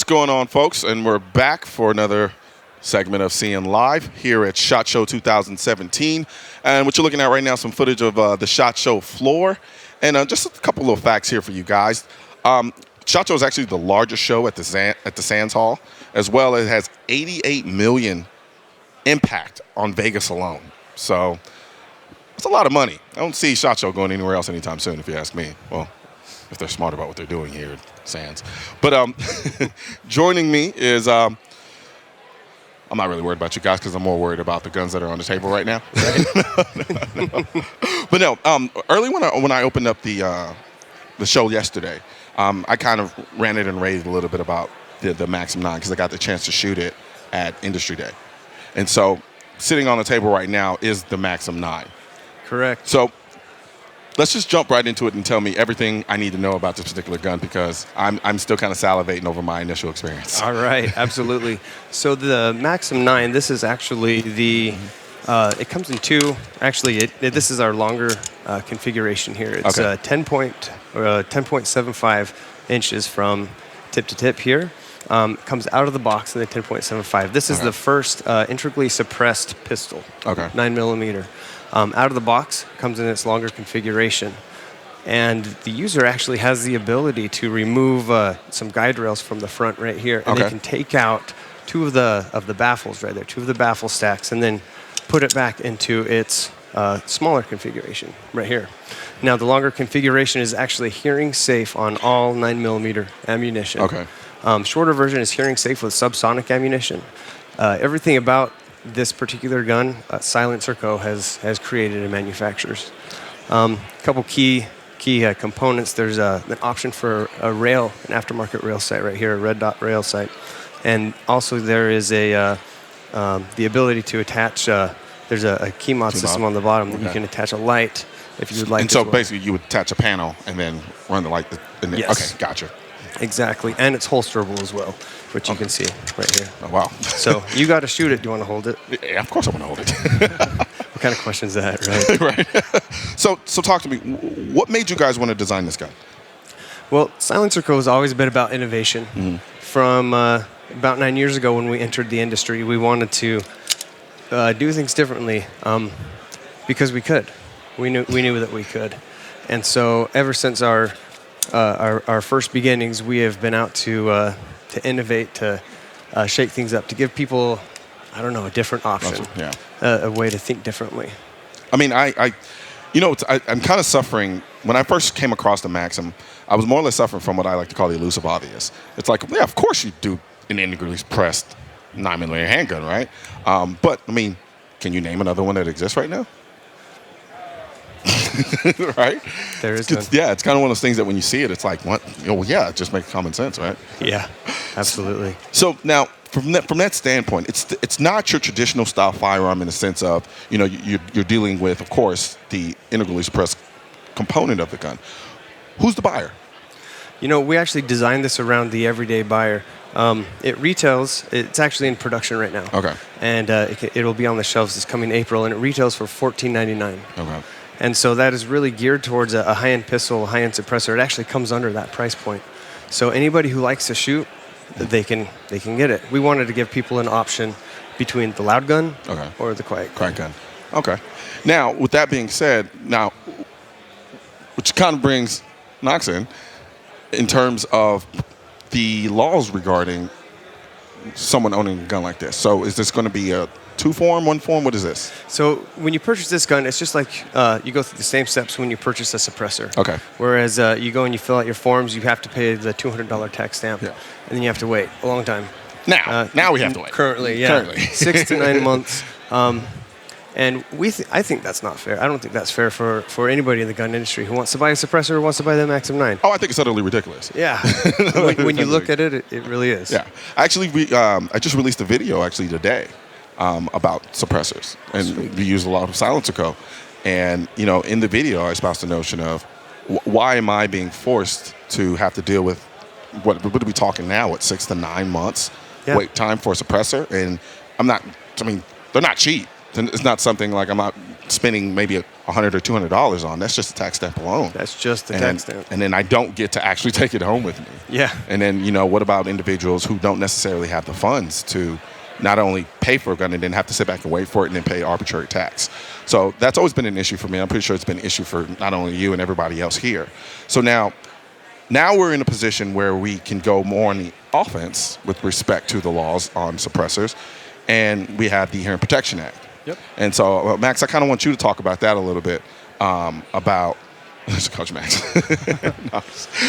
What's going on, folks? And we're back for another segment of Seeing Live here at SHOT Show 2017. And what you're looking at right now is some footage of the SHOT Show floor. And just a couple of facts here for you guys. SHOT Show is actually the largest show at the Sands Hall, as well as it has 88 million impact on Vegas alone. So it's a lot of money. I don't see SHOT Show going anywhere else anytime soon, if you ask me. Well, if they're smart about what they're doing here at Sands. But joining me is, I'm not really worried about you guys because I'm more worried about the guns that are on the table right now. But no, early when I opened up the show yesterday, I kind of ranted and raved a little bit about the Maxim 9 because I got the chance to shoot it at Industry Day. And so sitting on the table right now is the Maxim 9. Correct. So let's just jump right into it and tell me everything I need to know about this particular gun because I'm still kind of salivating over my initial experience. All right, absolutely. So the Maxim 9, this is actually the, it comes in two. Actually, this is our longer configuration here. It's Okay. 10.75 inches from tip to tip here. Comes out of the box in the 10.75. This is Okay. the first integrally suppressed pistol. Okay. 9mm. Out of the box, comes in its longer configuration. And the user actually has the ability to remove some guide rails from the front right here. And Okay. they can take out two of the baffles right there, two of the baffle stacks, and then put it back into its smaller configuration right here. Now, the longer configuration is actually hearing safe on all 9mm ammunition. Okay. Shorter version is hearing safe with subsonic ammunition. Everything about this particular gun, Silencer Co. has created and manufactures. A couple key components. There's an option for a rail, an aftermarket rail sight right here, a red dot rail sight. And also there is the ability to attach, there's a key mod system on the bottom that you can attach a light if you would like. And so basically you would attach a panel and then run the light. Yes. Okay, gotcha. Exactly, and it's holsterable as well, which you can see right here. Oh, wow. So you got to shoot it. Do you want to hold it? Yeah, of course I want to hold it. What kind of question is that, right? Right. So talk to me. What made you guys want to design this gun? Well, Silencer Co. has always been about innovation. Mm-hmm. From about 9 years ago when we entered the industry, we wanted to do things differently because we could. We knew that we could. And so ever since our first beginnings, we have been out to innovate, to shake things up, to give people, I don't know, a different option, a way to think differently. I mean, I'm kind of suffering. When I first came across the Maxim, I was more or less suffering from what I like to call the elusive obvious. It's like, yeah, of course you do an integrally pressed 9mm handgun, right? But, I mean, can you name another one that exists right now? Right? There is none. Yeah, it's kind of one of those things that when you see it, it's like, what? Well, yeah, it just makes common sense, right? Yeah, absolutely. So now, from that standpoint, it's not your traditional style firearm in the sense of, you're dealing with, of course, the integrally suppressed component of the gun. Who's the buyer? We actually designed this around the everyday buyer. It retails. It's actually in production right now. Okay. And it'll be on the shelves this coming April, and it retails for $14.99. Okay. And so that is really geared towards a high-end pistol, a high-end suppressor. It actually comes under that price point. So anybody who likes to shoot, they can get it. We wanted to give people an option between the loud gun or the quiet gun. Okay. Now, with that being said, which kind of brings Knox in terms of the laws regarding someone owning a gun like this. So is this going to be a two-form, one-form? What is this? So when you purchase this gun, it's just like you go through the same steps when you purchase a suppressor. Okay. Whereas you go and you fill out your forms, you have to pay the $200 tax stamp, and then you have to wait a long time. Now we have to wait. Currently, yeah. 6 to 9 months. And I think that's not fair. I don't think that's fair for anybody in the gun industry who wants to buy a suppressor or wants to buy the Maxim 9. Oh, I think it's utterly ridiculous. Yeah. when you look at it, it really is. Yeah. Actually, I just released a video today about suppressors, and we use a lot of Silencer Co. And in the video, I espoused the notion of why am I being forced to have to deal with what are we talking now? What 6 to 9 months wait time for a suppressor? And they're not cheap. It's not something like I'm not spending maybe $100 or $200 on. That's just the tax stamp alone. That's just the tax stamp. And then I don't get to actually take it home with me. Yeah. And then, what about individuals who don't necessarily have the funds to not only pay for a gun and then have to sit back and wait for it and then pay arbitrary tax? So that's always been an issue for me. I'm pretty sure it's been an issue for not only you and everybody else here. So now we're in a position where we can go more on the offense with respect to the laws on suppressors, and we have the Hearing Protection Act. Yep. And so, Max, I kind of want you to talk about that a little bit, about Coach Max.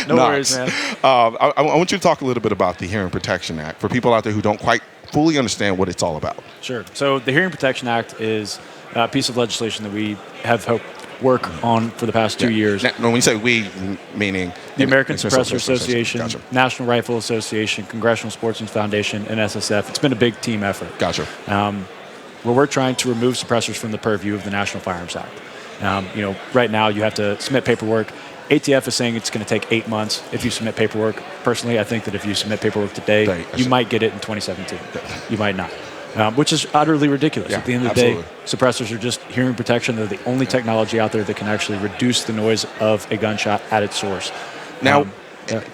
No worries, man. I want you to talk a little bit about the Hearing Protection Act for people out there who don't quite fully understand what it's all about. Sure. So the Hearing Protection Act is a piece of legislation that we have helped work on for the past 2 years. Now, when you say we, meaning The American Suppressor Association, Gotcha. National Rifle Association, Congressional Sportsmen's Foundation, and SSF. It's been a big team effort. Gotcha. Where we're trying to remove suppressors from the purview of the National Firearms Act. Right now you have to submit paperwork. ATF is saying it's going to take 8 months if you submit paperwork. Personally, I think that if you submit paperwork today, you might get it in 2017. You might not, which is utterly ridiculous. Yeah, At the end of the day, suppressors are just hearing protection. They're the only technology out there that can actually reduce the noise of a gunshot at its source. Now,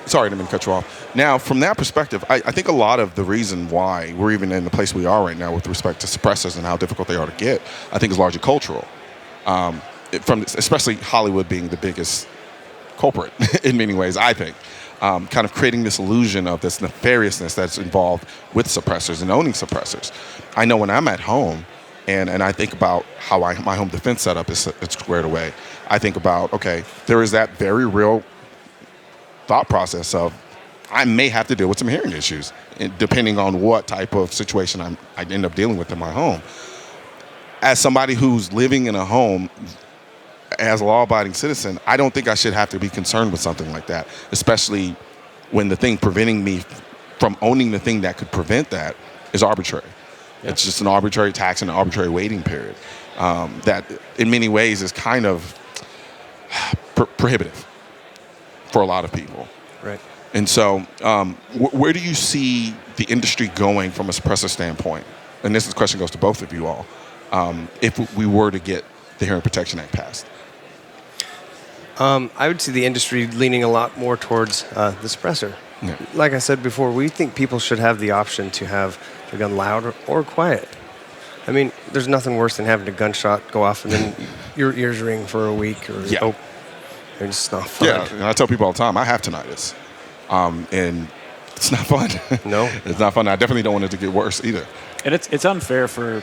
sorry, I didn't mean to cut you off. Now, from that perspective, I think a lot of the reason why we're even in the place we are right now with respect to suppressors and how difficult they are to get, I think is largely cultural. Especially Hollywood being the biggest culprit in many ways, I think. Kind of creating this illusion of this nefariousness that's involved with suppressors and owning suppressors. I know when I'm at home and I think about how my home defense setup is squared away, I think about, okay, there is that very real thought process of I may have to deal with some hearing issues depending on what type of situation I end up dealing with in my home. As somebody who's living in a home as a law-abiding citizen, I don't think I should have to be concerned with something like that, especially when the thing preventing me from owning the thing that could prevent that is arbitrary. Yeah. It's just an arbitrary tax and an arbitrary waiting period that in many ways is kind of prohibitive for a lot of people. Right. And so where do you see the industry going from a suppressor standpoint? And this question goes to both of you all. If we were to get the Hearing Protection Act passed? I would see the industry leaning a lot more towards the suppressor. Yeah. Like I said before, we think people should have the option to have the gun loud or quiet. I mean, there's nothing worse than having a gunshot go off and then your ears ring for a week. Or it's just not fun. Yeah, and I tell people all the time, I have tinnitus. And it's not fun. No. It's not fun. I definitely don't want it to get worse either. And it's unfair for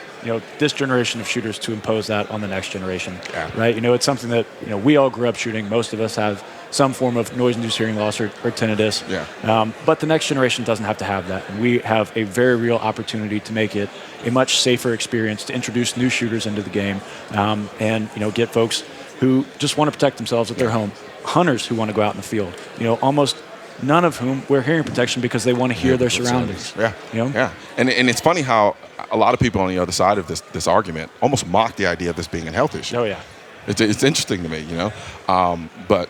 this generation of shooters to impose that on the next generation, right? It's something that we all grew up shooting. Most of us have some form of noise-induced hearing loss or tinnitus. Yeah. But the next generation doesn't have to have that, and we have a very real opportunity to make it a much safer experience to introduce new shooters into the game, and get folks who just want to protect themselves at their home, hunters who want to go out in the field. Almost none of whom wear hearing protection because they want to hear their surroundings. Yeah. Yeah. And it's funny how a lot of people on the other side of this argument almost mock the idea of this being a health issue. Oh, yeah. It's interesting to me, but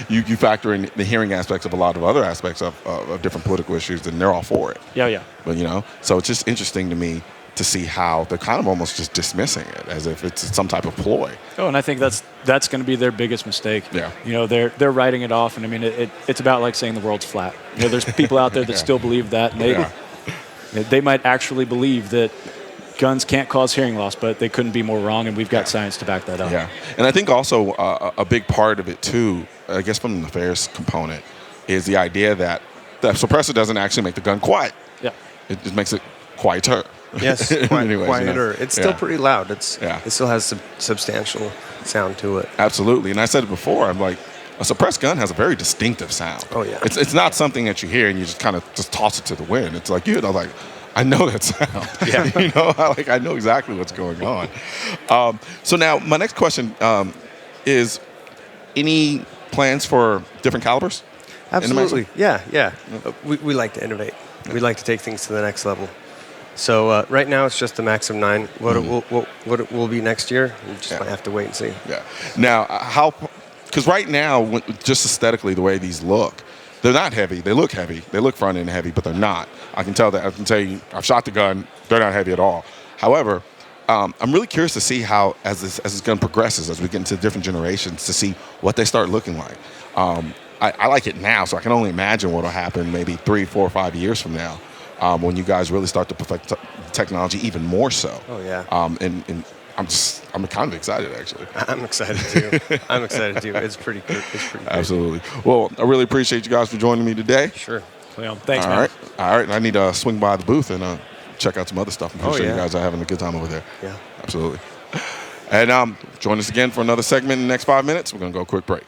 you factor in the hearing aspects of a lot of other aspects of different political issues, and they're all for it. Yeah. But, so it's just interesting to me to see how they're kind of almost just dismissing it as if it's some type of ploy. Oh, and I think that's going to be their biggest mistake. Yeah. They're writing it off, and I mean it's about like saying the world's flat. There's people out there that still believe that, and they might actually believe that guns can't cause hearing loss, but they couldn't be more wrong, and we've got science to back that up. Yeah, and I think also a big part of it too, I guess from the nefarious component, is the idea that the suppressor doesn't actually make the gun quiet. Yeah. It just makes it quieter. Yes, quieter. It's still pretty loud. It still has substantial sound to it. Absolutely, and I said it before. I'm like, a suppressed gun has a very distinctive sound. Oh yeah. It's not something that you hear and you just kind of just toss it to the wind. It's like I know that sound. Yeah. I know exactly what's going on. So now my next question is, any plans for different calibers? Absolutely. Yeah. We like to innovate. We like to take things to the next level. So right now it's just the Maxim 9. What it will be next year, we just might have to wait and see. Yeah. Now, because right now, just aesthetically, the way these look, they're not heavy. They look heavy. They look front end heavy, but they're not. I can tell you, I've shot the gun. They're not heavy at all. However, I'm really curious to see how, as this gun progresses, as we get into different generations, to see what they start looking like. I like it now, so I can only imagine what will happen maybe 3, 4, 5 years from now, when you guys really start to perfect technology even more so. Oh, yeah. And I'm kind of excited, actually. I'm excited too. I'm excited too. It's pretty good. It's pretty good. Absolutely. Well, I really appreciate you guys for joining me today. Sure. Well, thanks, All man. right. All right. I need to swing by the booth and check out some other stuff. I'm pretty sure you guys are having a good time over there. Yeah. Absolutely. And join us again for another segment in the next 5 minutes. We're going to go a quick break.